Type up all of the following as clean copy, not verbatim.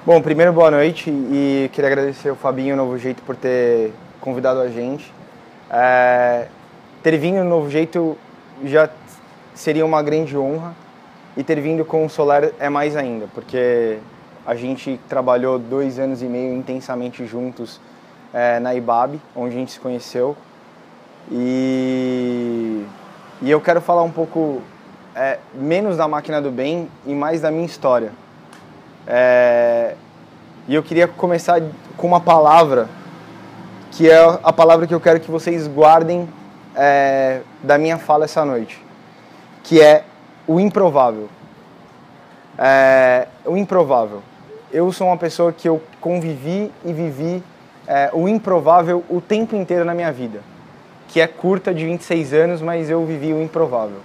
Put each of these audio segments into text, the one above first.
Bom, primeiro, boa noite e queria agradecer ao Fabinho Novo Jeito por ter convidado a gente. Ter vindo no Novo Jeito já seria uma grande honra e ter vindo com o Soler é mais ainda, porque a gente trabalhou 2 anos e meio intensamente juntos na IBAB, onde a gente se conheceu. E eu quero falar um pouco menos da Máquina do Bem e mais da minha história. E eu queria começar com uma palavra, que é a palavra que eu quero que vocês guardem da minha fala essa noite, que é o improvável. O improvável. Eu sou uma pessoa que eu convivi e vivi o improvável o tempo inteiro na minha vida, que é curta, de 26 anos, mas eu vivi o improvável.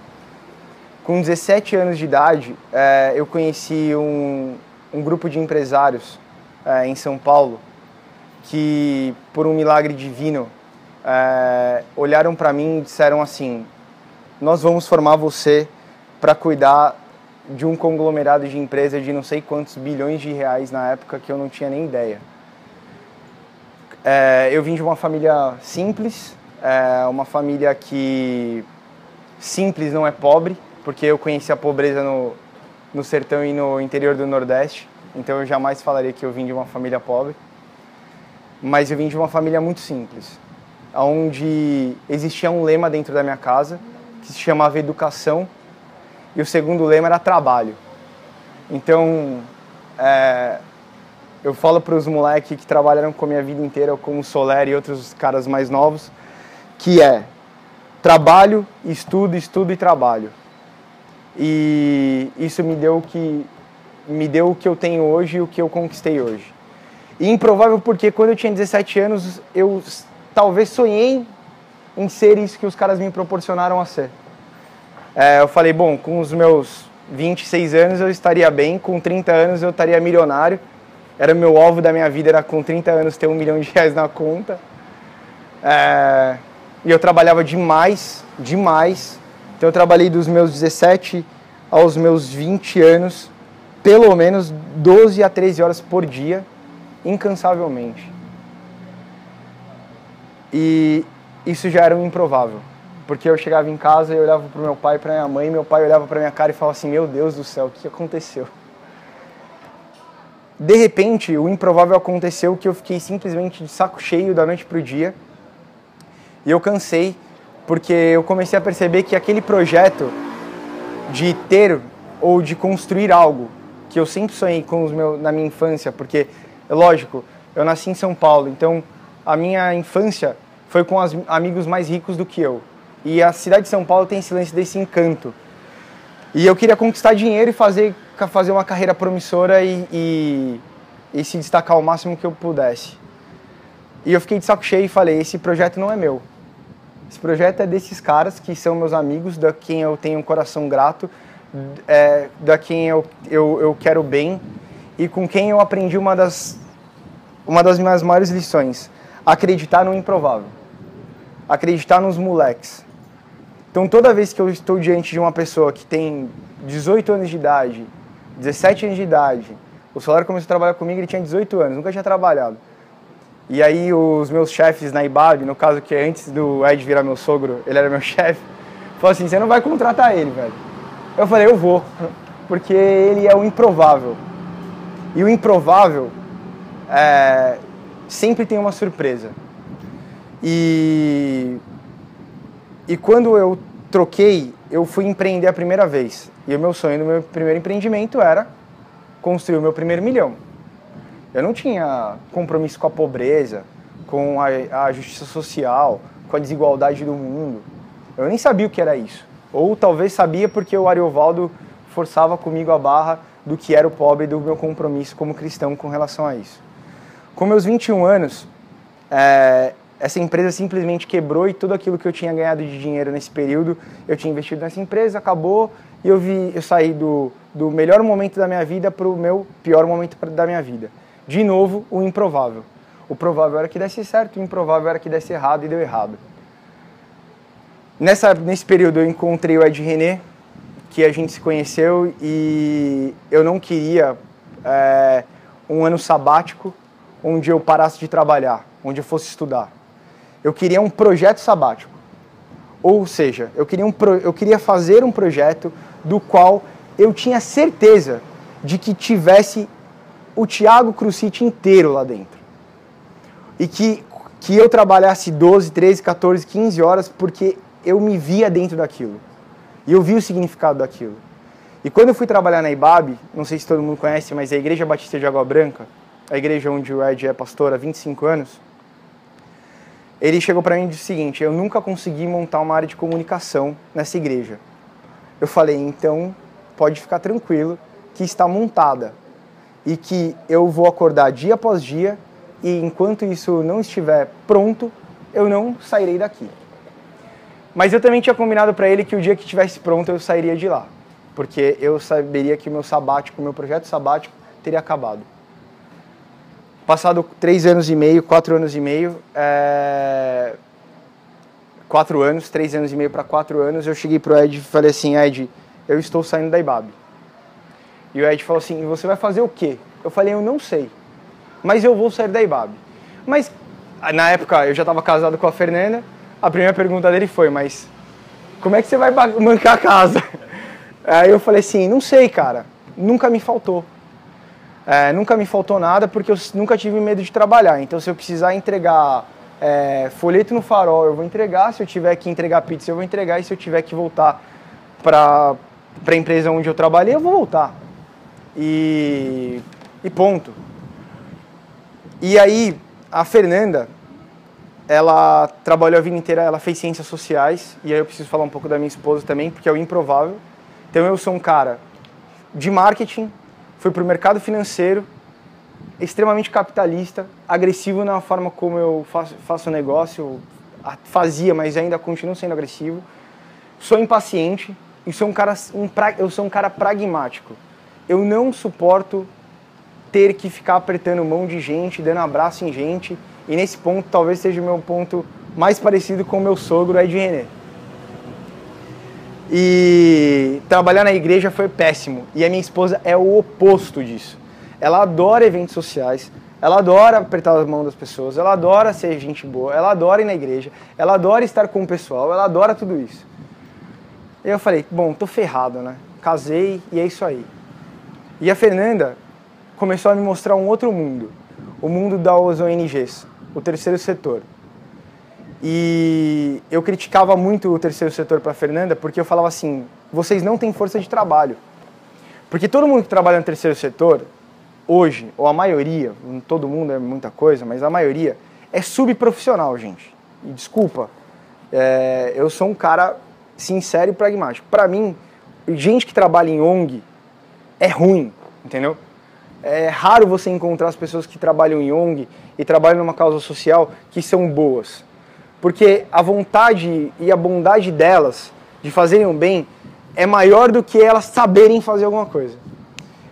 Com 17 anos de idade, eu conheci um grupo de empresários em São Paulo que, por um milagre divino, olharam para mim e disseram assim: nós vamos formar você para cuidar de um conglomerado de empresa de não sei quantos bilhões de reais na época, que eu não tinha nem ideia. Eu vim de uma família simples, uma família que simples não é pobre, porque eu conheci a pobreza no sertão e no interior do Nordeste, então eu jamais falaria que eu vim de uma família pobre, mas eu vim de uma família muito simples, onde existia um lema dentro da minha casa que se chamava educação, e o segundo lema era trabalho. Então, eu falo para os moleques que trabalharam com a minha vida inteira, como o Soler e outros caras mais novos, que é trabalho, estudo, estudo e trabalho. E isso me deu o que eu tenho hoje e o que eu conquistei hoje. E improvável porque quando eu tinha 17 anos, eu talvez sonhei em ser isso que os caras me proporcionaram a ser. Eu falei, bom, com os meus 26 anos eu estaria bem, com 30 anos eu estaria milionário. Era o meu alvo da minha vida, era com 30 anos ter R$1 milhão na conta. E eu trabalhava demais. Então eu trabalhei dos meus 17 aos meus 20 anos, pelo menos 12 a 13 horas por dia, incansavelmente. E isso já era um improvável, porque eu chegava em casa e eu olhava para o meu pai e para minha mãe, e meu pai olhava para minha cara e falava assim: meu Deus do céu, o que aconteceu? De repente, o improvável aconteceu, que eu fiquei simplesmente de saco cheio da noite para o dia. E eu cansei, porque eu comecei a perceber que aquele projeto de ter ou de construir algo que eu sempre sonhei na minha infância, porque, lógico, eu nasci em São Paulo, então a minha infância foi com amigos mais ricos do que eu. E a cidade de São Paulo tem esse lance desse encanto. E eu queria conquistar dinheiro e fazer uma carreira promissora e se destacar o máximo que eu pudesse. E eu fiquei de saco cheio e falei: esse projeto não é meu. Esse projeto é desses caras que são meus amigos, da quem eu tenho um coração grato, da quem eu quero bem e com quem eu aprendi uma das minhas maiores lições: acreditar no improvável, acreditar nos moleques. Então toda vez que eu estou diante de uma pessoa que tem 18 anos de idade, 17 anos de idade, o Soler começou a trabalhar comigo, ele tinha 18 anos, nunca tinha trabalhado. E aí os meus chefes na IBAB, no caso que antes do Ed virar meu sogro, ele era meu chefe, falou assim: você não vai contratar ele, velho. Eu falei: eu vou, porque ele é o improvável. E o improvável sempre tem uma surpresa. E quando eu troquei, eu fui empreender a primeira vez. E o meu sonho no meu primeiro empreendimento era construir o meu primeiro milhão. Eu não tinha compromisso com a pobreza, com a justiça social, com a desigualdade do mundo. Eu nem sabia o que era isso. Ou talvez sabia porque o Ariovaldo forçava comigo a barra do que era o pobre e do meu compromisso como cristão com relação a isso. Com meus 21 anos, essa empresa simplesmente quebrou e tudo aquilo que eu tinha ganhado de dinheiro nesse período, eu tinha investido nessa empresa, acabou, e eu saí do melhor momento da minha vida para o meu pior momento da minha vida. De novo, o improvável. O provável era que desse certo, o improvável era que desse errado, e deu errado. Nesse período eu encontrei o Ed René, que a gente se conheceu, e eu não queria um ano sabático, onde eu parasse de trabalhar, onde eu fosse estudar. Eu queria um projeto sabático. Ou seja, eu queria fazer um projeto do qual eu tinha certeza de que tivesse o Thiago Crucite inteiro lá dentro. E que eu trabalhasse 12, 13, 14, 15 horas porque eu me via dentro daquilo. E eu vi o significado daquilo. E quando eu fui trabalhar na IBAB, não sei se todo mundo conhece, mas é a Igreja Batista de Água Branca, a igreja onde o Ed é pastor há 25 anos, ele chegou para mim e disse o seguinte: eu nunca consegui montar uma área de comunicação nessa igreja. Eu falei, então pode ficar tranquilo que está montada e que eu vou acordar dia após dia e enquanto isso não estiver pronto, eu não sairei daqui. Mas eu também tinha combinado para ele que o dia que estivesse pronto eu sairia de lá, porque eu saberia que o meu sabático, o meu projeto sabático teria acabado. Passado 3 anos e meio, 4 anos e meio, 4 anos, 3 anos e meio para 4 anos, eu cheguei pro Ed e falei assim: Ed, eu estou saindo da IBAB. E o Ed falou assim: você vai fazer o quê? Eu falei: eu não sei, mas eu vou sair da IBAB. Mas na época eu já estava casado com a Fernanda, a primeira pergunta dele foi: mas como é que você vai bancar a casa? Aí eu falei assim: não sei, cara, nunca me faltou. Nunca me faltou nada porque eu nunca tive medo de trabalhar. Então se eu precisar entregar folheto no farol, eu vou entregar. Se eu tiver que entregar pizza, eu vou entregar. E se eu tiver que voltar para a empresa onde eu trabalhei, eu vou voltar. E ponto. E aí a Fernanda, ela trabalhou a vida inteira, ela fez ciências sociais. E aí eu preciso falar um pouco da minha esposa também, porque é o improvável. Então eu sou um cara de marketing, fui para o mercado financeiro, extremamente capitalista, agressivo na forma como eu faço negócio, fazia, mas ainda continuo sendo agressivo. Sou impaciente e eu sou um cara pragmático. Eu não suporto ter que ficar apertando mão de gente, dando abraço em gente, e nesse ponto talvez seja o meu ponto mais parecido com o meu sogro, Ed René. E trabalhar na igreja foi péssimo. E a minha esposa é o oposto disso. Ela adora eventos sociais, ela adora apertar as mãos das pessoas, ela adora ser gente boa, ela adora ir na igreja, ela adora estar com o pessoal, ela adora tudo isso. E eu falei, bom, tô ferrado, né? Casei e é isso aí. E a Fernanda começou a me mostrar um outro mundo. O mundo das ONGs, o terceiro setor. E eu criticava muito o terceiro setor para a Fernanda porque eu falava assim, vocês não têm força de trabalho. Porque todo mundo que trabalha no terceiro setor, hoje, ou a maioria, todo mundo é muita coisa, mas a maioria é subprofissional, gente. E desculpa, eu sou um cara sincero e pragmático. Para mim, gente que trabalha em ONG é ruim, entendeu? É raro você encontrar as pessoas que trabalham em ONG e trabalham numa causa social que são boas. Porque a vontade e a bondade delas de fazerem o bem é maior do que elas saberem fazer alguma coisa.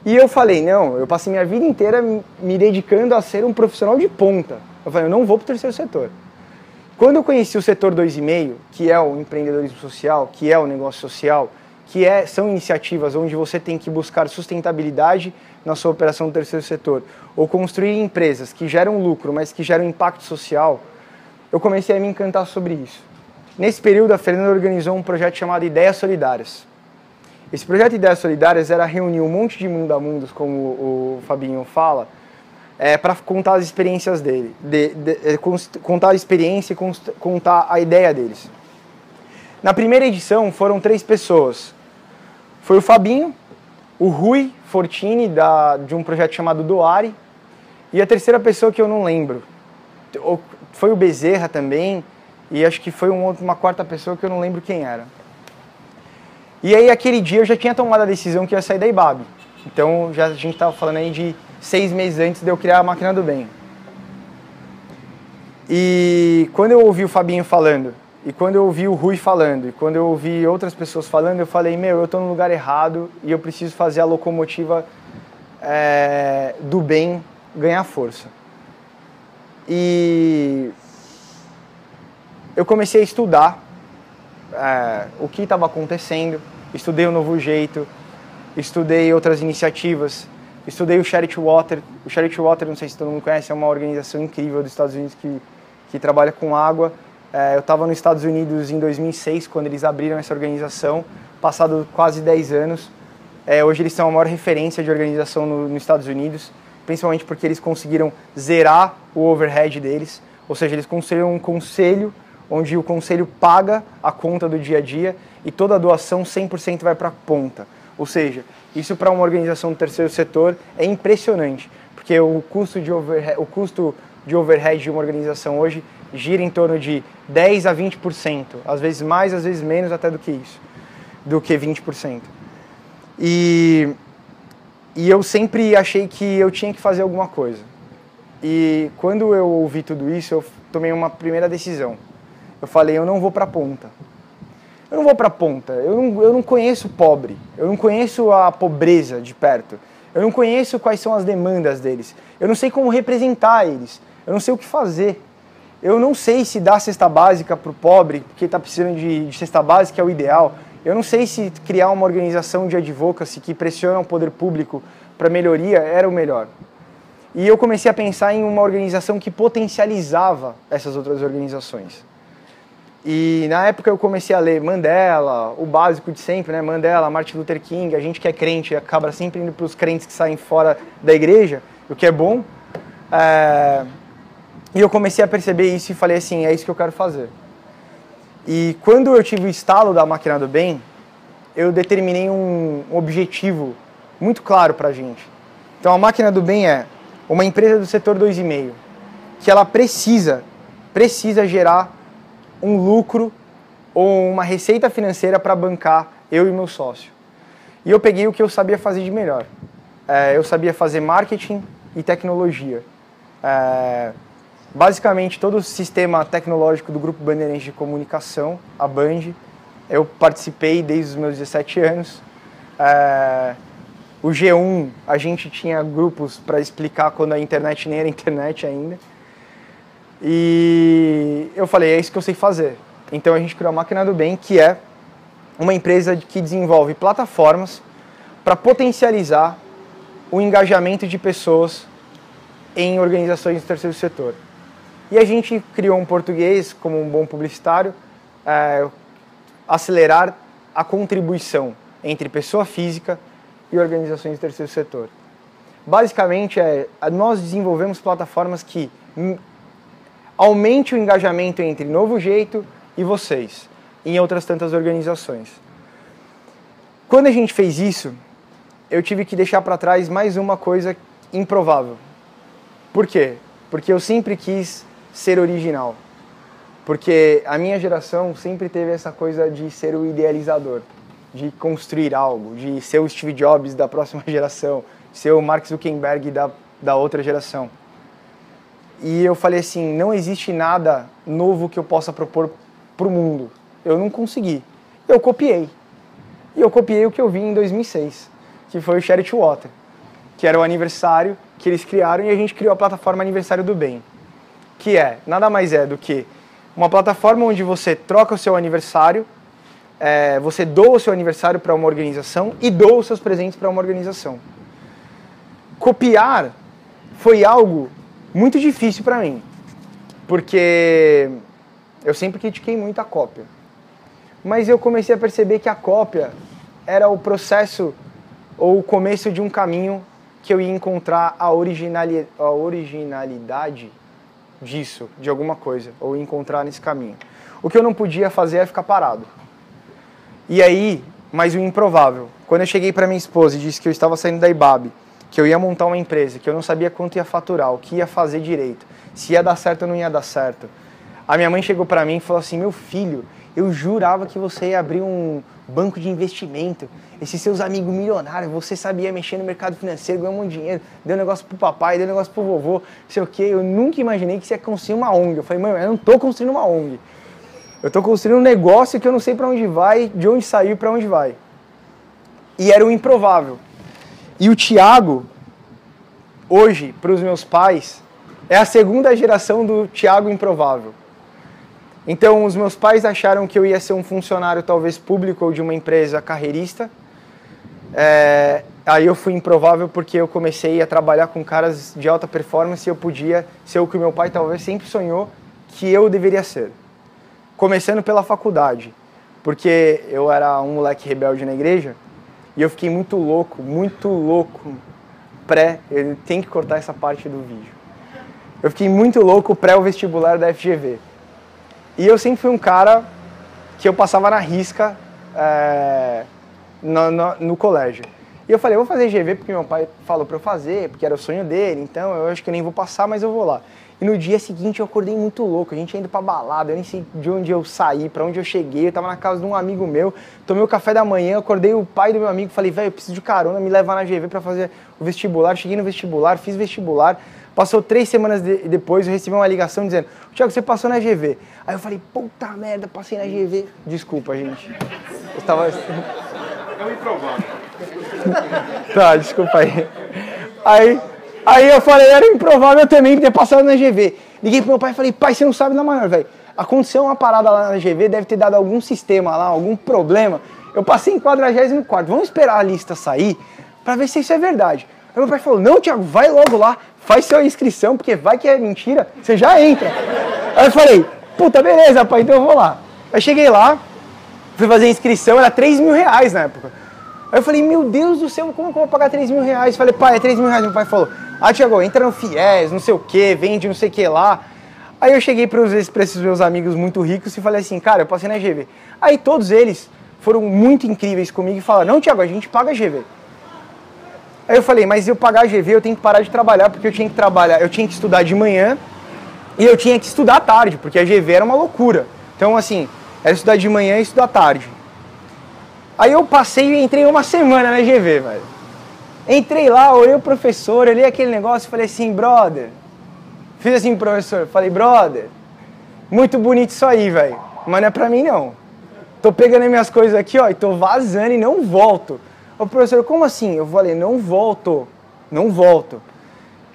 E eu falei, não, eu passei minha vida inteira me dedicando a ser um profissional de ponta. Eu falei, eu não vou para o terceiro setor. Quando eu conheci o setor 2,5, que é o empreendedorismo social, que é o negócio social, são iniciativas onde você tem que buscar sustentabilidade na sua operação do terceiro setor, ou construir empresas que geram lucro, mas que geram impacto social, eu comecei a me encantar sobre isso. Nesse período, a Fernanda organizou um projeto chamado Ideias Solidárias. Esse projeto Ideias Solidárias era reunir um monte de mundamundos, como o Fabinho fala, para contar as experiências dele, contar a experiência e contar a ideia deles. Na primeira edição foram 3 pessoas. Foi o Fabinho, o Rui Fortini, de um projeto chamado Doare, e a terceira pessoa que eu não lembro. Foi o Bezerra também, e acho que foi uma quarta pessoa que eu não lembro quem era. E aí, aquele dia, eu já tinha tomado a decisão que ia sair da IBAB. Então, a gente estava falando aí de 6 meses antes de eu criar a Máquina do Bem. E quando eu ouvi o Fabinho falando, e quando eu ouvi o Rui falando, e quando eu ouvi outras pessoas falando, eu falei, eu estou no lugar errado e eu preciso fazer a locomotiva do bem ganhar força. E eu comecei a estudar o que estava acontecendo, estudei o Novo Jeito, estudei outras iniciativas, estudei o Charity Water. O Charity Water, não sei se todo mundo conhece, é uma organização incrível dos Estados Unidos que trabalha com água. Eu estava nos Estados Unidos em 2006, quando eles abriram essa organização, passado quase 10 anos. Hoje eles são a maior referência de organização nos Estados Unidos, principalmente porque eles conseguiram zerar o overhead deles, ou seja, eles construíram um conselho, onde o conselho paga a conta do dia a dia e toda a doação 100% vai para a ponta. Ou seja, isso para uma organização do terceiro setor é impressionante, porque o custo de overhead de uma organização hoje gira em torno de 10 a 20%, às vezes mais, às vezes menos até do que isso, do que 20%. E eu sempre achei que eu tinha que fazer alguma coisa. E quando eu ouvi tudo isso, eu tomei uma primeira decisão. Eu falei, eu não vou para a ponta. Eu não vou para a ponta. Eu não conheço o pobre. Eu não conheço a pobreza de perto. Eu não conheço quais são as demandas deles. Eu não sei como representar eles. Eu não sei o que fazer. Eu não sei se dar cesta básica para o pobre, porque está precisando de cesta básica, é o ideal. Eu não sei se criar uma organização de advocacy que pressiona o poder público para melhoria era o melhor. E eu comecei a pensar em uma organização que potencializava essas outras organizações. E na época eu comecei a ler Mandela, o básico de sempre, né? Mandela, Martin Luther King. A gente que é crente acaba sempre indo para os crentes que saem fora da igreja, o que é bom. E eu comecei a perceber isso e falei assim, é isso que eu quero fazer. E quando eu tive o estalo da Máquina do Bem, eu determinei um objetivo muito claro para a gente. Então a Máquina do Bem é uma empresa do setor 2,5, que ela precisa gerar um lucro ou uma receita financeira para bancar eu e meu sócio. E eu peguei o que eu sabia fazer de melhor. Eu sabia fazer marketing e tecnologia. Basicamente, todo o sistema tecnológico do Grupo Bandeirantes de Comunicação, a Band, eu participei desde os meus 17 anos. O G1, a gente tinha grupos para explicar quando a internet nem era internet ainda. E eu falei, é isso que eu sei fazer. Então a gente criou a Máquina do Bem, que é uma empresa que desenvolve plataformas para potencializar o engajamento de pessoas em organizações do terceiro setor. E a gente criou um português, como um bom publicitário, acelerar a contribuição entre pessoa física e organizações do terceiro setor. Basicamente, nós desenvolvemos plataformas que aumente o engajamento entre Novo Jeito e vocês, em outras tantas organizações. Quando a gente fez isso, eu tive que deixar para trás mais uma coisa improvável. Por quê? Porque eu sempre quis ser original. Porque a minha geração sempre teve essa coisa de ser o idealizador, de construir algo, de ser o Steve Jobs da próxima geração, ser o Mark Zuckerberg da outra geração. E eu falei assim, não existe nada novo que eu possa propor para o mundo. Eu não consegui. Eu copiei. E eu copiei o que eu vi em 2006, que foi o Charity Water, que era o aniversário que eles criaram e a gente criou a plataforma Aniversário do Bem, que nada mais é do que uma plataforma onde você troca o seu aniversário, você doa o seu aniversário para uma organização e doa os seus presentes para uma organização. Copiar foi algo muito difícil para mim, porque eu sempre critiquei muito a cópia. Mas eu comecei a perceber que a cópia era o processo ou o começo de um caminho que eu ia encontrar a originalidade disso, de alguma coisa, ou encontrar nesse caminho. O que eu não podia fazer é ficar parado. E aí, mais um improvável. Quando eu cheguei para minha esposa e disse que eu estava saindo da IBAB, que eu ia montar uma empresa, que eu não sabia quanto ia faturar, o que ia fazer direito, se ia dar certo ou não ia dar certo, a minha mãe chegou para mim e falou assim, meu filho, eu jurava que você ia abrir um banco de investimento, esses seus amigos milionários, você sabia mexer no mercado financeiro, ganhou muito dinheiro, deu negócio pro papai, deu negócio pro vovô, não sei o quê. Eu nunca imaginei que você ia construir uma ONG. Eu falei, mãe, eu não tô construindo uma ONG. Eu tô construindo um negócio que eu não sei para onde vai, de onde saiu e para onde vai. E era o improvável. E o Thiago, hoje, para os meus pais, é a segunda geração do Thiago improvável. Então, os meus pais acharam que eu ia ser um funcionário, talvez público ou de uma empresa carreirista. Aí eu fui improvável porque eu comecei a trabalhar com caras de alta performance e eu podia ser o que o meu pai talvez sempre sonhou que eu deveria ser. Começando pela faculdade, porque eu era um moleque rebelde na igreja e eu fiquei muito louco, eu tenho que cortar essa parte do vídeo. Eu fiquei muito louco pré o vestibular da FGV. E eu sempre fui um cara que eu passava na risca no colégio. E eu falei, eu vou fazer GV porque meu pai falou pra eu fazer, porque era o sonho dele, então eu acho que eu nem vou passar, mas eu vou lá. E no dia seguinte eu acordei muito louco, a gente ia indo pra balada, eu nem sei de onde eu saí, pra onde eu cheguei, eu tava na casa de um amigo meu, tomei o café da manhã, acordei o pai do meu amigo, falei, velho, eu preciso de carona, me levar na GV pra fazer o vestibular, cheguei no vestibular, fiz vestibular, passou 3 semanas depois, eu recebi uma ligação dizendo, Thiago, você passou na GV. Aí eu falei, puta merda, passei na GV. Desculpa, gente. Eu tava... É um improvável. Tá, desculpa aí. Aí eu falei, era improvável também ter passado na GV. Liguei pro meu pai e falei, pai, você não sabe da maior, velho. Aconteceu uma parada lá na GV, deve ter dado algum sistema lá, algum problema. Eu passei em 44º. Vamos esperar a lista sair pra ver se isso é verdade. Aí meu pai falou, não, Thiago, vai logo lá, faz sua inscrição, porque vai que é mentira, você já entra. Aí eu falei, puta, beleza, pai, então eu vou lá. Aí cheguei lá, fui fazer a inscrição, era 3 mil reais na época. Aí eu falei, meu Deus do céu, como que eu vou pagar 3 mil reais? Falei, pai, é 3 mil reais. Meu pai falou, Thiago, entra no FIES, não sei o que, vende não sei o que lá. Aí eu cheguei para esses meus amigos muito ricos e falei assim, cara, eu passei na GV. Aí todos eles foram muito incríveis comigo e falaram, não, Thiago, a gente paga a GV. Aí eu falei, mas eu pagar a GV eu tenho que parar de trabalhar, porque eu tinha que trabalhar, eu tinha que estudar de manhã e eu tinha que estudar à tarde, porque a GV era uma loucura. Então, assim, era estudar de manhã e estudar à tarde. Aí eu passei e entrei uma semana na GV, velho. Entrei lá, olhei o professor, olhei aquele negócio e falei assim, brother. Fiz assim pro professor, falei, brother, muito bonito isso aí, velho. Mas não é pra mim, não. Tô pegando as minhas coisas aqui, ó, e tô vazando e não volto. Ô, professor, como assim? Eu falei, não volto.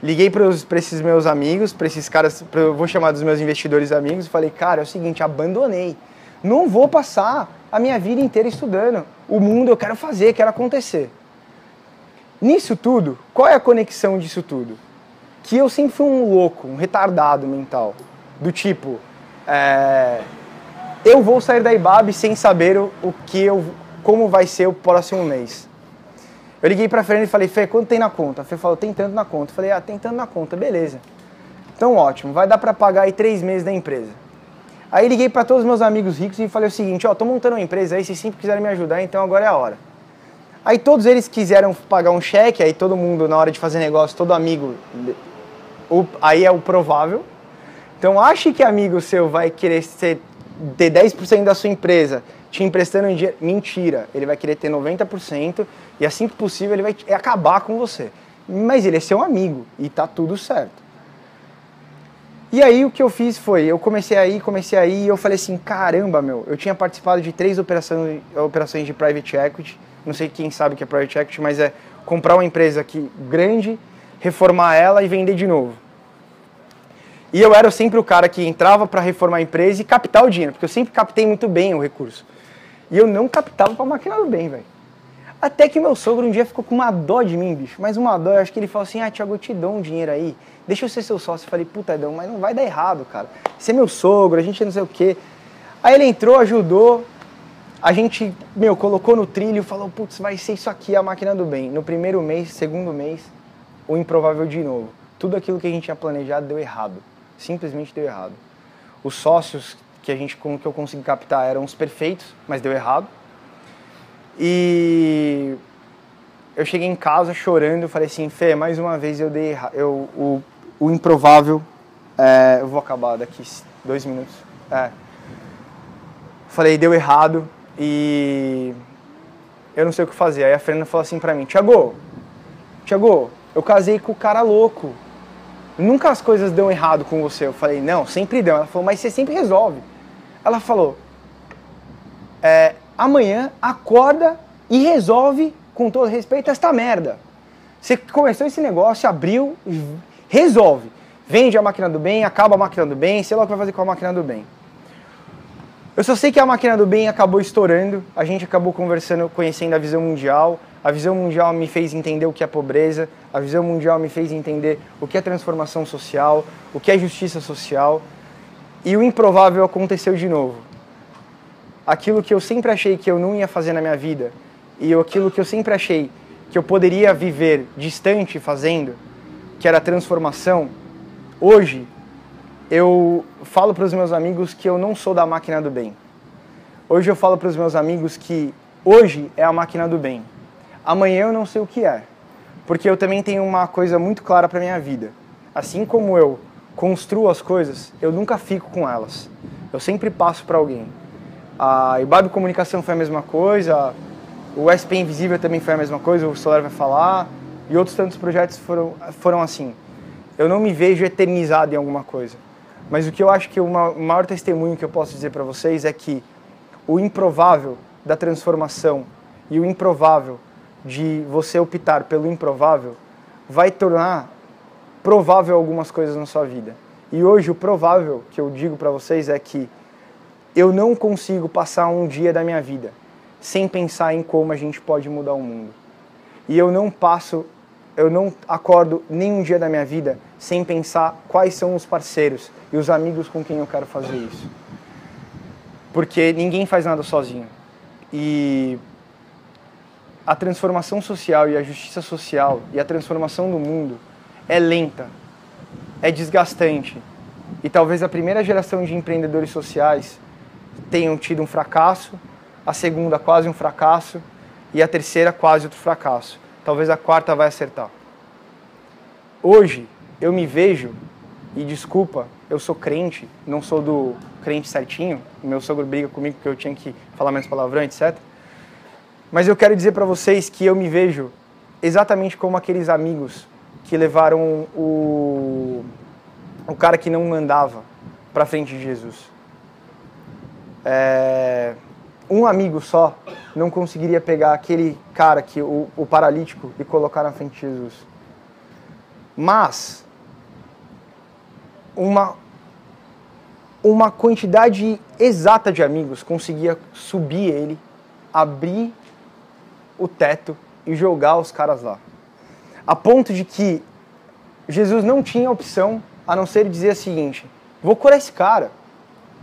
Liguei para esses meus amigos, para esses caras, eu vou chamar dos meus investidores amigos, e falei, cara, é o seguinte, abandonei. Não vou passar a minha vida inteira estudando. O mundo eu quero fazer, quero acontecer. Nisso tudo, qual é a conexão disso tudo? Que eu sempre fui um louco, um retardado mental. Do tipo, eu vou sair da IBAB sem saber como vai ser o próximo mês. Eu liguei pra Fernanda e falei, Fê, quanto tem na conta? A Fê falou, tem tanto na conta. Eu falei, tem tanto na conta, beleza. Então ótimo, vai dar pra pagar aí 3 meses da empresa. Aí liguei pra todos os meus amigos ricos e falei o seguinte, tô montando uma empresa aí, se sempre quiserem me ajudar, então agora é a hora. Aí todos eles quiseram pagar um cheque, aí todo mundo na hora de fazer negócio, todo amigo, aí é o provável. Então ache que amigo seu vai querer ter 10% da sua empresa te emprestando dinheiro. Mentira, ele vai querer ter 90% e assim que possível ele vai acabar com você. Mas ele é seu amigo e tá tudo certo. E aí o que eu fiz foi, eu comecei aí e eu falei assim, caramba, meu, eu tinha participado de 3 operações de private equity, não sei quem sabe o que é private equity, mas é comprar uma empresa aqui grande, reformar ela e vender de novo. E eu era sempre o cara que entrava para reformar a empresa e captar o dinheiro, porque eu sempre captei muito bem o recurso. E eu não captava para máquina do bem, velho. Até que meu sogro um dia ficou com uma dó de mim, bicho. Mas uma dó, eu acho que ele falou assim, Thiago, eu te dou um dinheiro aí, deixa eu ser seu sócio. Eu falei, puta, Edão, mas não vai dar errado, cara. Você é meu sogro, a gente não sei o quê. Aí ele entrou, ajudou, a gente, colocou no trilho, falou, putz, vai ser isso aqui a máquina do bem. No primeiro mês, segundo mês, o improvável de novo. Tudo aquilo que a gente tinha planejado deu errado. Simplesmente deu errado. Os sócios que eu consegui captar eram os perfeitos, mas deu errado. E eu cheguei em casa chorando, falei assim, Fê, mais uma vez eu dei errado, o improvável, eu vou acabar daqui 2 minutos. Falei, deu errado e eu não sei o que fazer. Aí a Fernanda falou assim pra mim, Thiago, eu casei com o cara louco. Nunca as coisas dão errado com você. Eu falei, não, sempre dão. Ela falou, mas você sempre resolve. Ela falou, amanhã acorda e resolve, com todo respeito, esta merda. Você começou esse negócio, abriu, resolve. Vende a máquina do bem, acaba a máquina do bem, sei lá o que vai fazer com a máquina do bem. Eu só sei que a máquina do bem acabou estourando, a gente acabou conversando, conhecendo a visão mundial, A visão mundial me fez entender o que é pobreza, a visão mundial me fez entender o que é transformação social, o que é justiça social. E o improvável aconteceu de novo. Aquilo que eu sempre achei que eu não ia fazer na minha vida, e aquilo que eu sempre achei que eu poderia viver distante fazendo, que era a transformação, hoje eu falo para os meus amigos que eu não sou da máquina do bem. Hoje eu falo para os meus amigos que hoje é a máquina do bem. Amanhã eu não sei o que é, porque eu também tenho uma coisa muito clara para minha vida. Assim como eu construo as coisas, eu nunca fico com elas. Eu sempre passo para alguém. A Ibabe Comunicação foi a mesma coisa, o SP Invisível também foi a mesma coisa, o Solar vai falar, e outros tantos projetos foram assim. Eu não me vejo eternizado em alguma coisa. Mas o que eu acho que o maior testemunho que eu posso dizer para vocês é que o improvável da transformação e o improvável de você optar pelo improvável vai tornar provável algumas coisas na sua vida. E hoje o provável que eu digo para vocês é que eu não consigo passar um dia da minha vida sem pensar em como a gente pode mudar o mundo. E eu não acordo nenhum dia da minha vida sem pensar quais são os parceiros e os amigos com quem eu quero fazer isso. Porque ninguém faz nada sozinho. E a transformação social e a justiça social e a transformação do mundo é lenta, é desgastante. E talvez a primeira geração de empreendedores sociais tenham tido um fracasso, a segunda quase um fracasso e a terceira quase outro fracasso. Talvez a quarta vai acertar. Hoje eu me vejo, e desculpa, eu sou crente, não sou do crente certinho, meu sogro briga comigo porque eu tinha que falar menos palavrão, etc. Mas eu quero dizer para vocês que eu me vejo exatamente como aqueles amigos que levaram o cara que não andava para frente de Jesus. Um amigo só não conseguiria pegar aquele cara, o paralítico, e colocar na frente de Jesus. Mas uma quantidade exata de amigos conseguia subir ele, abrir o teto e jogar os caras lá. A ponto de que Jesus não tinha opção a não ser dizer o seguinte: vou curar esse cara,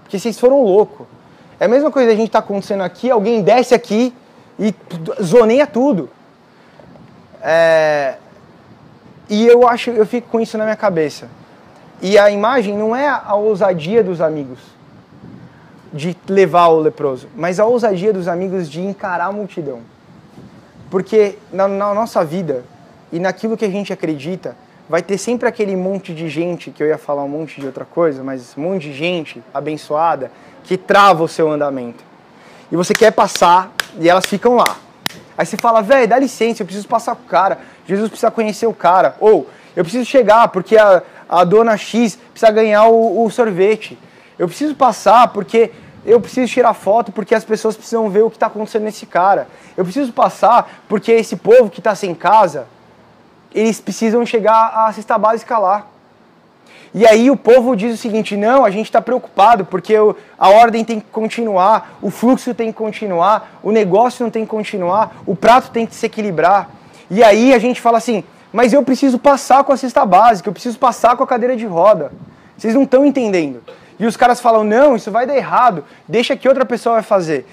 porque vocês foram loucos. É a mesma coisa que a gente está acontecendo aqui, alguém desce aqui e zoneia tudo. E eu fico com isso na minha cabeça. E a imagem não é a ousadia dos amigos de levar o leproso, mas a ousadia dos amigos de encarar a multidão. Porque na nossa vida e naquilo que a gente acredita, vai ter sempre aquele monte de gente, que eu ia falar um monte de outra coisa, mas um monte de gente abençoada que trava o seu andamento. E você quer passar e elas ficam lá. Aí você fala: velho, dá licença, eu preciso passar com o cara, Jesus precisa conhecer o cara. Ou eu preciso chegar porque a dona X precisa ganhar o sorvete. Eu preciso passar porque eu preciso tirar foto porque as pessoas precisam ver o que está acontecendo nesse cara. Eu preciso passar porque esse povo que está sem casa, eles precisam chegar à cesta básica lá. E aí o povo diz o seguinte: não, a gente está preocupado porque a ordem tem que continuar, o fluxo tem que continuar, o negócio não tem que continuar, o prato tem que se equilibrar. E aí a gente fala assim: mas eu preciso passar com a cesta básica, eu preciso passar com a cadeira de roda. Vocês não estão entendendo. E os caras falam: não, isso vai dar errado, deixa que outra pessoa vai fazer.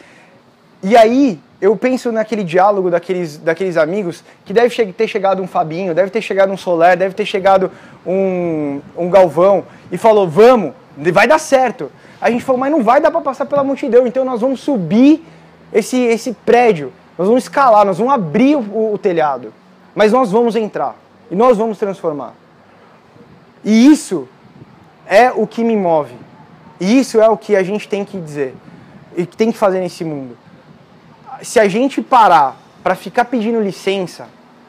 E aí eu penso naquele diálogo daqueles amigos que deve ter chegado um Fabinho, deve ter chegado um Soler, deve ter chegado um Galvão e falou: vamos, vai dar certo. A gente falou: mas não vai dar para passar pela multidão, então nós vamos subir esse prédio, nós vamos escalar, nós vamos abrir o telhado, mas nós vamos entrar e nós vamos transformar. E isso é o que me move, e isso é o que a gente tem que dizer e que tem que fazer nesse mundo. Se a gente parar para ficar pedindo licença,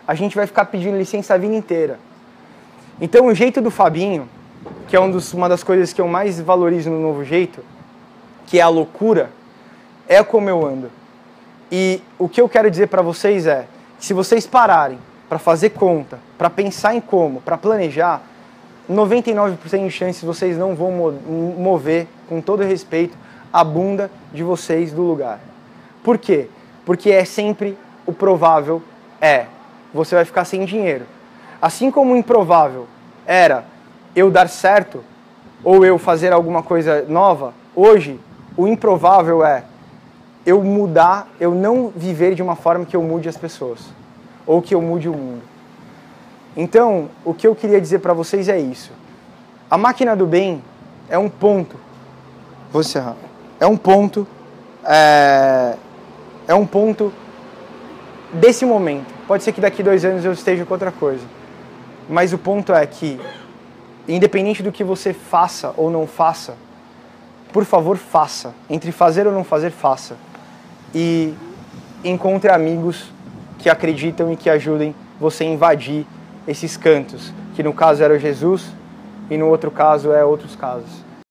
a gente vai ficar pedindo licença a vida inteira. Então o jeito do Fabinho, que é uma das coisas que eu mais valorizo no Novo Jeito, que é a loucura, é como eu ando. E o que eu quero dizer para vocês é, se vocês pararem para fazer conta, para pensar em como, para planejar, 99% de chances vocês não vão mover, com todo respeito, a bunda de vocês do lugar. Por quê? Porque é sempre o provável você vai ficar sem dinheiro. Assim como o improvável era eu dar certo ou eu fazer alguma coisa nova, hoje o improvável é eu mudar, eu não viver de uma forma que eu mude as pessoas ou que eu mude o mundo. Então, o que eu queria dizer para vocês é isso. A máquina do bem é um ponto. Vou encerrar. É um ponto desse momento. Pode ser que daqui 2 anos eu esteja com outra coisa. Mas o ponto é que, independente do que você faça ou não faça, por favor, faça. Entre fazer ou não fazer, faça. E encontre amigos que acreditam e que ajudem você a invadir esses cantos, que no caso era Jesus e no outro caso é outros casos.